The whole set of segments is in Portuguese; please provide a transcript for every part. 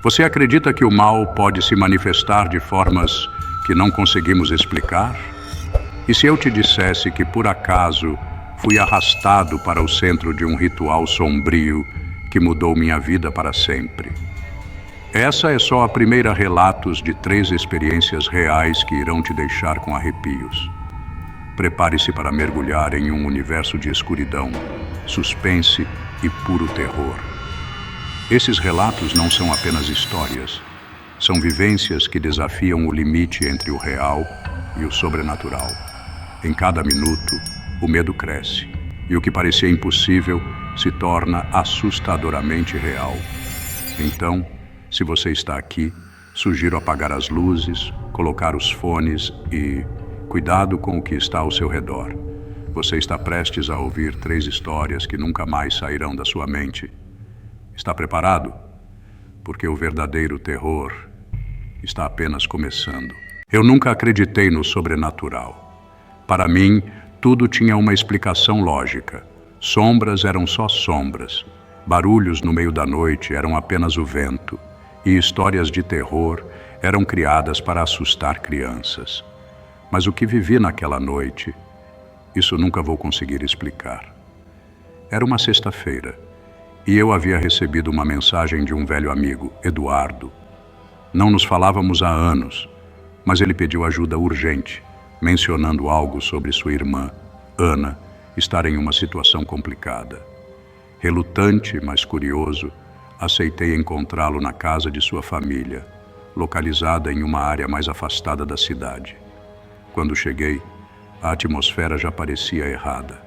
Você acredita que o mal pode se manifestar de formas que não conseguimos explicar? E se eu te dissesse que, por acaso, fui arrastado para o centro de um ritual sombrio que mudou minha vida para sempre? Essa é só a primeira relatos de 3 experiências reais que irão te deixar com arrepios. Prepare-se para mergulhar em um universo de escuridão, suspense e puro terror. Esses relatos não são apenas histórias, são vivências que desafiam o limite entre o real e o sobrenatural. Em cada minuto, o medo cresce, e o que parecia impossível se torna assustadoramente real. Então, se você está aqui, sugiro apagar as luzes, colocar os fones e cuidado com o que está ao seu redor. Você está prestes a ouvir 3 histórias que nunca mais sairão da sua mente. Está preparado? Porque o verdadeiro terror está apenas começando. Eu nunca acreditei no sobrenatural. Para mim, tudo tinha uma explicação lógica. Sombras eram só sombras. Barulhos no meio da noite eram apenas o vento. E histórias de terror eram criadas para assustar crianças. Mas o que vivi naquela noite, isso nunca vou conseguir explicar. Era uma sexta-feira. E eu havia recebido uma mensagem de um velho amigo, Eduardo. Não nos falávamos há anos, mas ele pediu ajuda urgente, mencionando algo sobre sua irmã, Ana, estar em uma situação complicada. Relutante, mas curioso, aceitei encontrá-lo na casa de sua família, localizada em uma área mais afastada da cidade. Quando cheguei, a atmosfera já parecia errada.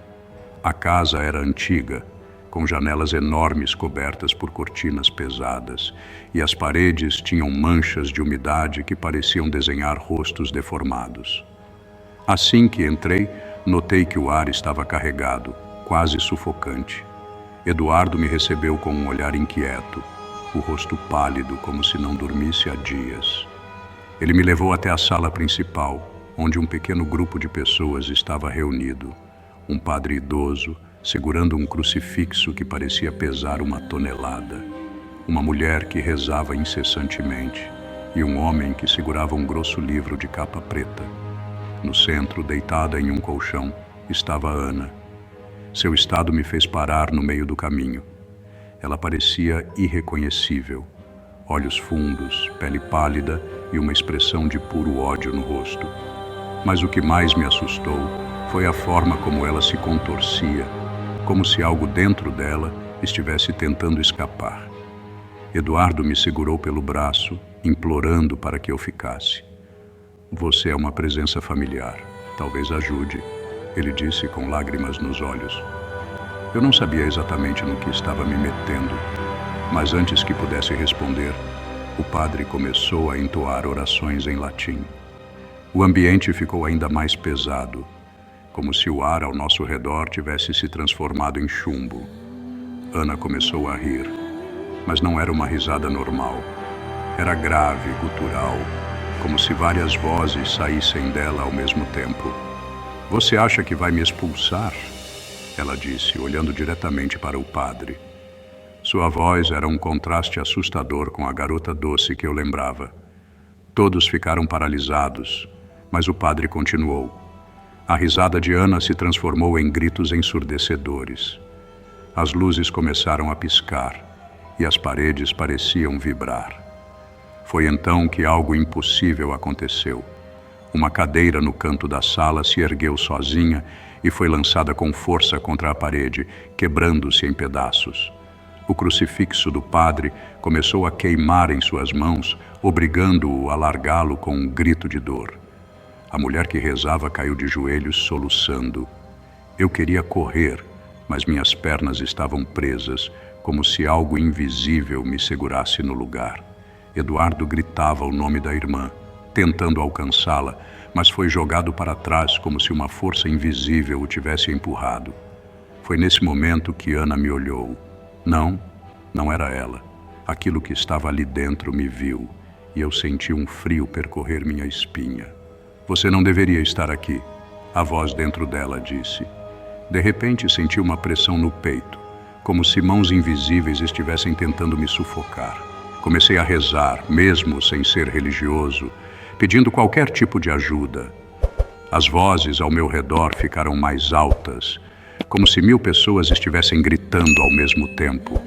A casa era antiga, com janelas enormes cobertas por cortinas pesadas, e as paredes tinham manchas de umidade que pareciam desenhar rostos deformados. Assim que entrei, notei que o ar estava carregado, quase sufocante. Eduardo me recebeu com um olhar inquieto, o rosto pálido como se não dormisse há dias. Ele me levou até a sala principal, onde um pequeno grupo de pessoas estava reunido. Um padre idoso, segurando um crucifixo que parecia pesar 1 tonelada. Uma mulher que rezava incessantemente e um homem que segurava um grosso livro de capa preta. No centro, deitada em um colchão, estava Ana. Seu estado me fez parar no meio do caminho. Ela parecia irreconhecível. Olhos fundos, pele pálida e uma expressão de puro ódio no rosto. Mas o que mais me assustou foi a forma como ela se contorcia, como se algo dentro dela estivesse tentando escapar. Eduardo me segurou pelo braço, implorando para que eu ficasse. Você é uma presença familiar, talvez ajude, ele disse com lágrimas nos olhos. Eu não sabia exatamente no que estava me metendo, mas antes que pudesse responder, o padre começou a entoar orações em latim. O ambiente ficou ainda mais pesado, como se o ar ao nosso redor tivesse se transformado em chumbo. Ana começou a rir, mas não era uma risada normal. Era grave, gutural, como se várias vozes saíssem dela ao mesmo tempo. Você acha que vai me expulsar? Ela disse, olhando diretamente para o padre. Sua voz era um contraste assustador com a garota doce que eu lembrava. Todos ficaram paralisados, mas o padre continuou. A risada de Ana se transformou em gritos ensurdecedores. As luzes começaram a piscar e as paredes pareciam vibrar. Foi então que algo impossível aconteceu. Uma cadeira no canto da sala se ergueu sozinha e foi lançada com força contra a parede, quebrando-se em pedaços. O crucifixo do padre começou a queimar em suas mãos, obrigando-o a largá-lo com um grito de dor. A mulher que rezava caiu de joelhos, soluçando. Eu queria correr, mas minhas pernas estavam presas, como se algo invisível me segurasse no lugar. Eduardo gritava o nome da irmã, tentando alcançá-la, mas foi jogado para trás como se uma força invisível o tivesse empurrado. Foi nesse momento que Ana me olhou. Não, não era ela. Aquilo que estava ali dentro me viu, e eu senti um frio percorrer minha espinha. Você não deveria estar aqui, a voz dentro dela disse. De repente senti uma pressão no peito, como se mãos invisíveis estivessem tentando me sufocar. Comecei a rezar, mesmo sem ser religioso, pedindo qualquer tipo de ajuda. As vozes ao meu redor ficaram mais altas, como se 1000 pessoas estivessem gritando ao mesmo tempo.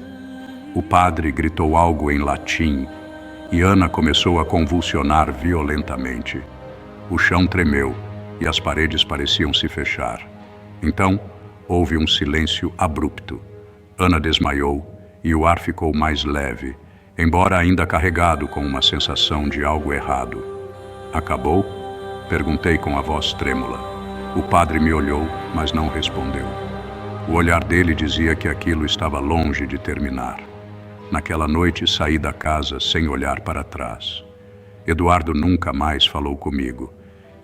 O padre gritou algo em latim e Ana começou a convulsionar violentamente. O chão tremeu e as paredes pareciam se fechar. Então, houve um silêncio abrupto. Ana desmaiou e o ar ficou mais leve, embora ainda carregado com uma sensação de algo errado. Acabou? Perguntei com a voz trêmula. O padre me olhou, mas não respondeu. O olhar dele dizia que aquilo estava longe de terminar. Naquela noite saí da casa sem olhar para trás. Eduardo nunca mais falou comigo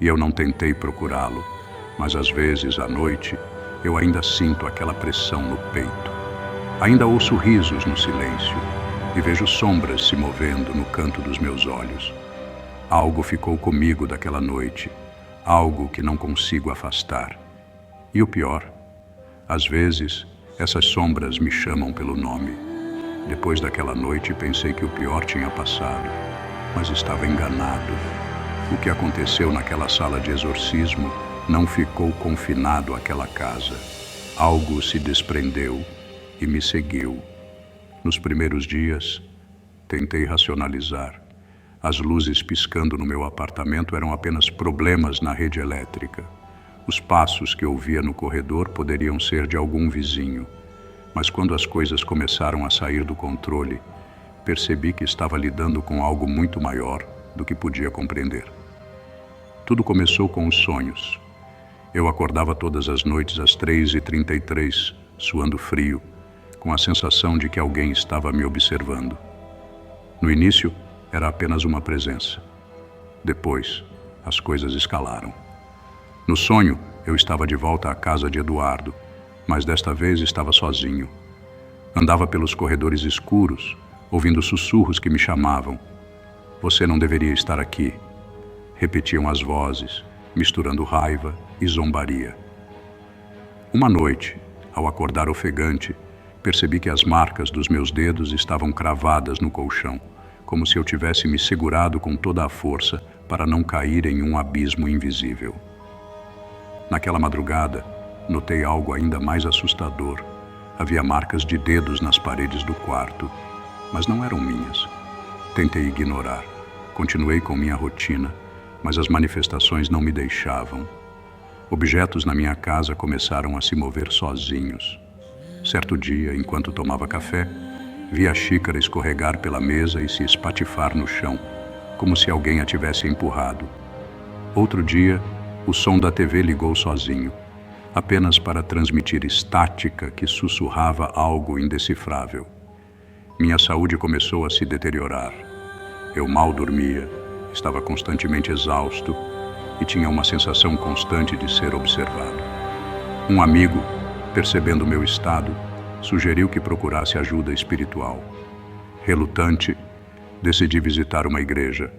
e eu não tentei procurá-lo, mas às vezes à noite eu ainda sinto aquela pressão no peito. Ainda ouço risos no silêncio e vejo sombras se movendo no canto dos meus olhos. Algo ficou comigo daquela noite, algo que não consigo afastar. E o pior, às vezes essas sombras me chamam pelo nome. Depois daquela noite pensei que o pior tinha passado, mas estava enganado. O que aconteceu naquela sala de exorcismo não ficou confinado àquela casa. Algo se desprendeu e me seguiu. Nos primeiros dias, tentei racionalizar. As luzes piscando no meu apartamento eram apenas problemas na rede elétrica. Os passos que ouvia no corredor poderiam ser de algum vizinho. Mas quando as coisas começaram a sair do controle, percebi que estava lidando com algo muito maior do que podia compreender. Tudo começou com os sonhos. Eu acordava todas as noites às 3h33, suando frio, com a sensação de que alguém estava me observando. No início, era apenas uma presença. Depois, as coisas escalaram. No sonho, eu estava de volta à casa de Eduardo, mas desta vez estava sozinho. Andava pelos corredores escuros, ouvindo sussurros que me chamavam. Você não deveria estar aqui, repetiam as vozes, misturando raiva e zombaria. Uma noite, ao acordar ofegante, percebi que as marcas dos meus dedos estavam cravadas no colchão, como se eu tivesse me segurado com toda a força para não cair em um abismo invisível. Naquela madrugada, notei algo ainda mais assustador. Havia marcas de dedos nas paredes do quarto, mas não eram minhas. Tentei ignorar. Continuei com minha rotina, mas as manifestações não me deixavam. Objetos na minha casa começaram a se mover sozinhos. Certo dia, enquanto tomava café, vi a xícara escorregar pela mesa e se espatifar no chão, como se alguém a tivesse empurrado. Outro dia, o som da TV ligou sozinho, apenas para transmitir estática que sussurrava algo indecifrável. Minha saúde começou a se deteriorar. Eu mal dormia, estava constantemente exausto e tinha uma sensação constante de ser observado. Um amigo, percebendo meu estado, sugeriu que procurasse ajuda espiritual. Relutante, decidi visitar uma igreja.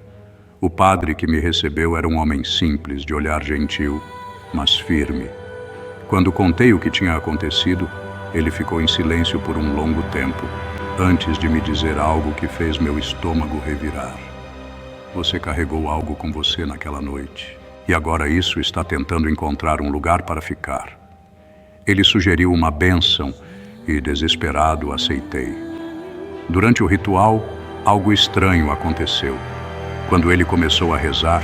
O padre que me recebeu era um homem simples, de olhar gentil, mas firme. Quando contei o que tinha acontecido, ele ficou em silêncio por um longo tempo, antes de me dizer algo que fez meu estômago revirar. Você carregou algo com você naquela noite, e agora isso está tentando encontrar um lugar para ficar. Ele sugeriu uma bênção e, desesperado, aceitei. Durante o ritual, algo estranho aconteceu. Quando ele começou a rezar,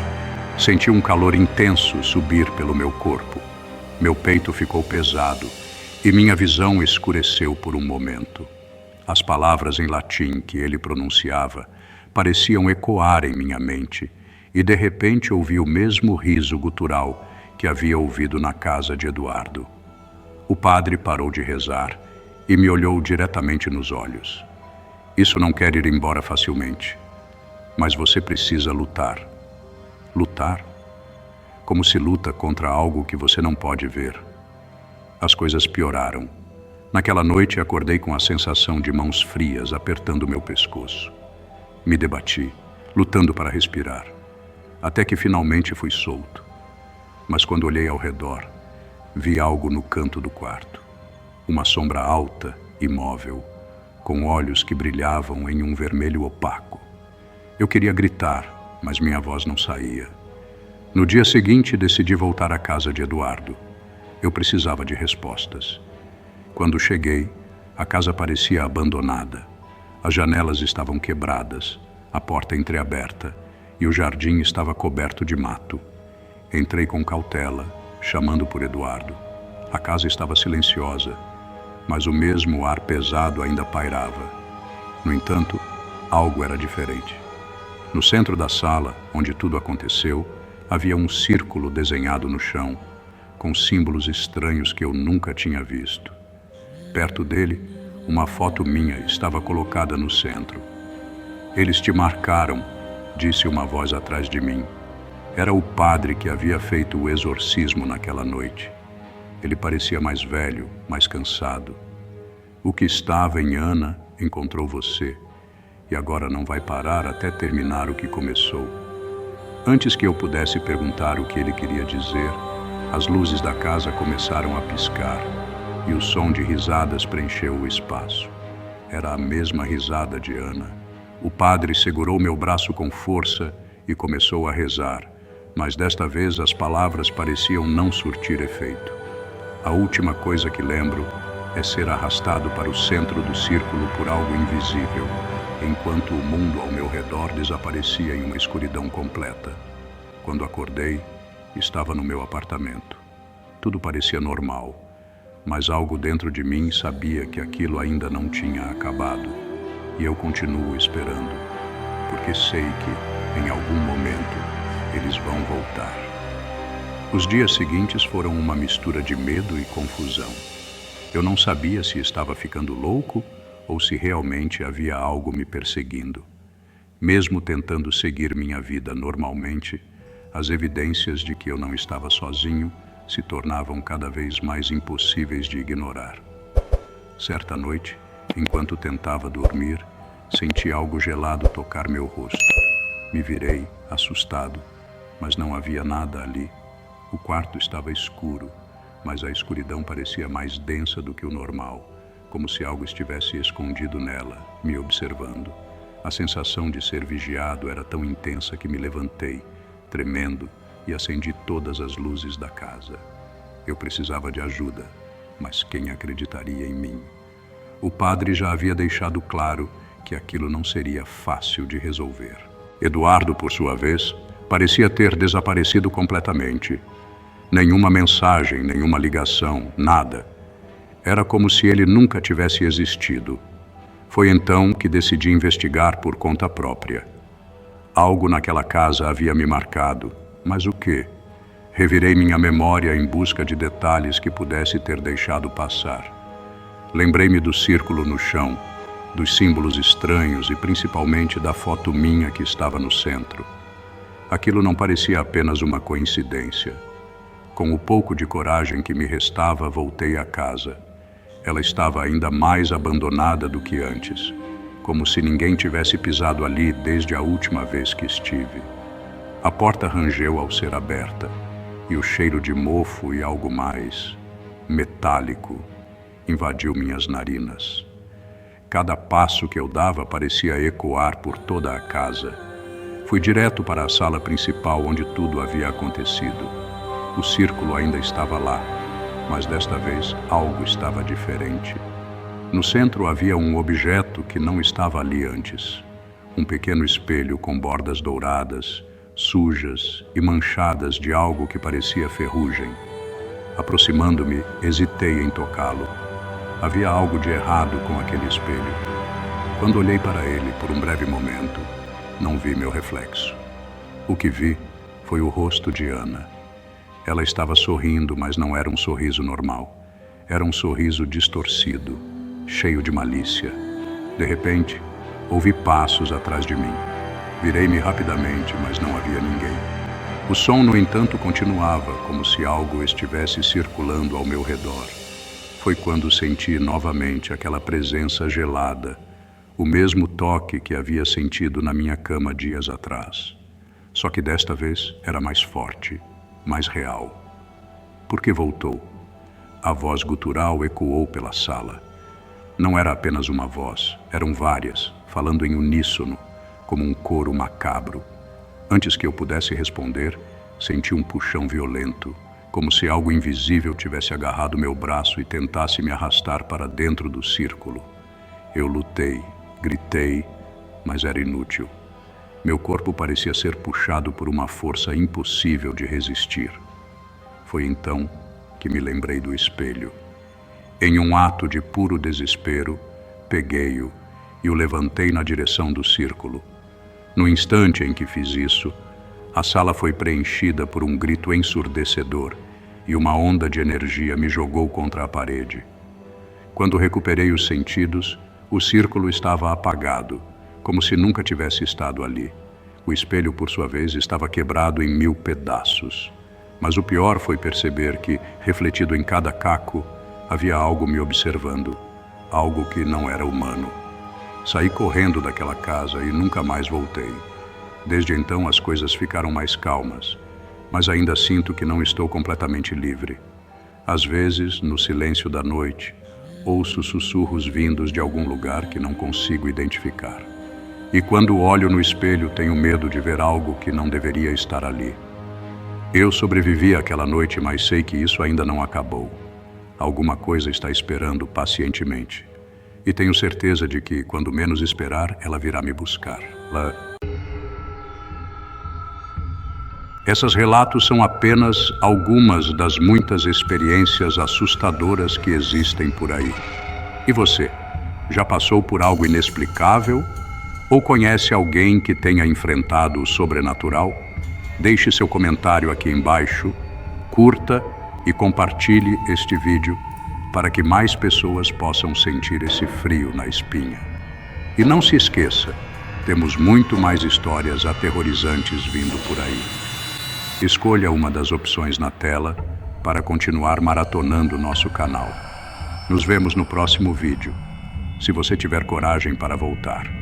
senti um calor intenso subir pelo meu corpo. Meu peito ficou pesado e minha visão escureceu por um momento. As palavras em latim que ele pronunciava pareciam ecoar em minha mente e, de repente, ouvi o mesmo riso gutural que havia ouvido na casa de Eduardo. O padre parou de rezar e me olhou diretamente nos olhos. Isso não quer ir embora facilmente, mas você precisa lutar. Lutar? Como se luta contra algo que você não pode ver. As coisas pioraram. Naquela noite acordei com a sensação de mãos frias apertando meu pescoço. Me debati, lutando para respirar, até que finalmente fui solto. Mas quando olhei ao redor, vi algo no canto do quarto. Uma sombra alta, imóvel, com olhos que brilhavam em um vermelho opaco. Eu queria gritar, mas minha voz não saía. No dia seguinte, decidi voltar à casa de Eduardo. Eu precisava de respostas. Quando cheguei, a casa parecia abandonada. As janelas estavam quebradas, a porta entreaberta e o jardim estava coberto de mato. Entrei com cautela, chamando por Eduardo. A casa estava silenciosa, mas o mesmo ar pesado ainda pairava. No entanto, algo era diferente. No centro da sala, onde tudo aconteceu, havia um círculo desenhado no chão, com símbolos estranhos que eu nunca tinha visto. Perto dele, uma foto minha estava colocada no centro. "Eles te marcaram", disse uma voz atrás de mim. Era o padre que havia feito o exorcismo naquela noite. Ele parecia mais velho, mais cansado. "O que estava em Ana encontrou você, e agora não vai parar até terminar o que começou." Antes que eu pudesse perguntar o que ele queria dizer, as luzes da casa começaram a piscar e o som de risadas preencheu o espaço. Era a mesma risada de Ana. O padre segurou meu braço com força e começou a rezar, mas desta vez as palavras pareciam não surtir efeito. A última coisa que lembro é ser arrastado para o centro do círculo por algo invisível, enquanto o mundo ao meu redor desaparecia em uma escuridão completa. Quando acordei, estava no meu apartamento. Tudo parecia normal, mas algo dentro de mim sabia que aquilo ainda não tinha acabado. E eu continuo esperando, porque sei que, em algum momento, eles vão voltar. Os dias seguintes foram uma mistura de medo e confusão. Eu não sabia se estava ficando louco ou se realmente havia algo me perseguindo. Mesmo tentando seguir minha vida normalmente, as evidências de que eu não estava sozinho se tornavam cada vez mais impossíveis de ignorar. Certa noite, enquanto tentava dormir, senti algo gelado tocar meu rosto. Me virei, assustado, mas não havia nada ali. O quarto estava escuro, mas a escuridão parecia mais densa do que o normal, como se algo estivesse escondido nela, me observando. A sensação de ser vigiado era tão intensa que me levantei, tremendo, e acendi todas as luzes da casa. Eu precisava de ajuda, mas quem acreditaria em mim? O padre já havia deixado claro que aquilo não seria fácil de resolver. Eduardo, por sua vez, parecia ter desaparecido completamente. Nenhuma mensagem, nenhuma ligação, nada. Era como se ele nunca tivesse existido. Foi então que decidi investigar por conta própria. Algo naquela casa havia me marcado, mas o quê? Revirei minha memória em busca de detalhes que pudesse ter deixado passar. Lembrei-me do círculo no chão, dos símbolos estranhos e principalmente da foto minha que estava no centro. Aquilo não parecia apenas uma coincidência. Com o pouco de coragem que me restava, voltei à casa. Ela estava ainda mais abandonada do que antes, como se ninguém tivesse pisado ali desde a última vez que estive. A porta rangeu ao ser aberta, e o cheiro de mofo e algo mais metálico invadiu minhas narinas. Cada passo que eu dava parecia ecoar por toda a casa. Fui direto para a sala principal onde tudo havia acontecido. O círculo ainda estava lá, mas desta vez algo estava diferente. No centro havia um objeto que não estava ali antes. Um pequeno espelho com bordas douradas, sujas e manchadas de algo que parecia ferrugem. Aproximando-me, hesitei em tocá-lo. Havia algo de errado com aquele espelho. Quando olhei para ele por um breve momento, não vi meu reflexo. O que vi foi o rosto de Ana. Ela estava sorrindo, mas não era um sorriso normal. Era um sorriso distorcido, cheio de malícia. De repente, ouvi passos atrás de mim. Virei-me rapidamente, mas não havia ninguém. O som, no entanto, continuava, como se algo estivesse circulando ao meu redor. Foi quando senti novamente aquela presença gelada, o mesmo toque que havia sentido na minha cama dias atrás. Só que desta vez era mais forte, mais real. Por que voltou? A voz gutural ecoou pela sala. Não era apenas uma voz, eram várias, falando em uníssono, como um coro macabro. Antes que eu pudesse responder, senti um puxão violento, como se algo invisível tivesse agarrado meu braço e tentasse me arrastar para dentro do círculo. Eu lutei, gritei, mas era inútil. Meu corpo parecia ser puxado por uma força impossível de resistir. Foi então que me lembrei do espelho. Em um ato de puro desespero, peguei-o e o levantei na direção do círculo. No instante em que fiz isso, a sala foi preenchida por um grito ensurdecedor e uma onda de energia me jogou contra a parede. Quando recuperei os sentidos, o círculo estava apagado, como se nunca tivesse estado ali. O espelho, por sua vez, estava quebrado em 1000 pedaços. Mas o pior foi perceber que, refletido em cada caco, havia algo me observando, algo que não era humano. Saí correndo daquela casa e nunca mais voltei. Desde então as coisas ficaram mais calmas, mas ainda sinto que não estou completamente livre. Às vezes, no silêncio da noite, ouço sussurros vindos de algum lugar que não consigo identificar. E quando olho no espelho, tenho medo de ver algo que não deveria estar ali. Eu sobrevivi àquela noite, mas sei que isso ainda não acabou. Alguma coisa está esperando pacientemente. E tenho certeza de que, quando menos esperar, ela virá me buscar. Esses relatos são apenas algumas das muitas experiências assustadoras que existem por aí. E você, já passou por algo inexplicável? Ou conhece alguém que tenha enfrentado o sobrenatural? Deixe seu comentário aqui embaixo, curta e compartilhe este vídeo para que mais pessoas possam sentir esse frio na espinha. E não se esqueça, temos muito mais histórias aterrorizantes vindo por aí. Escolha uma das opções na tela para continuar maratonando nosso canal. Nos vemos no próximo vídeo, se você tiver coragem para voltar.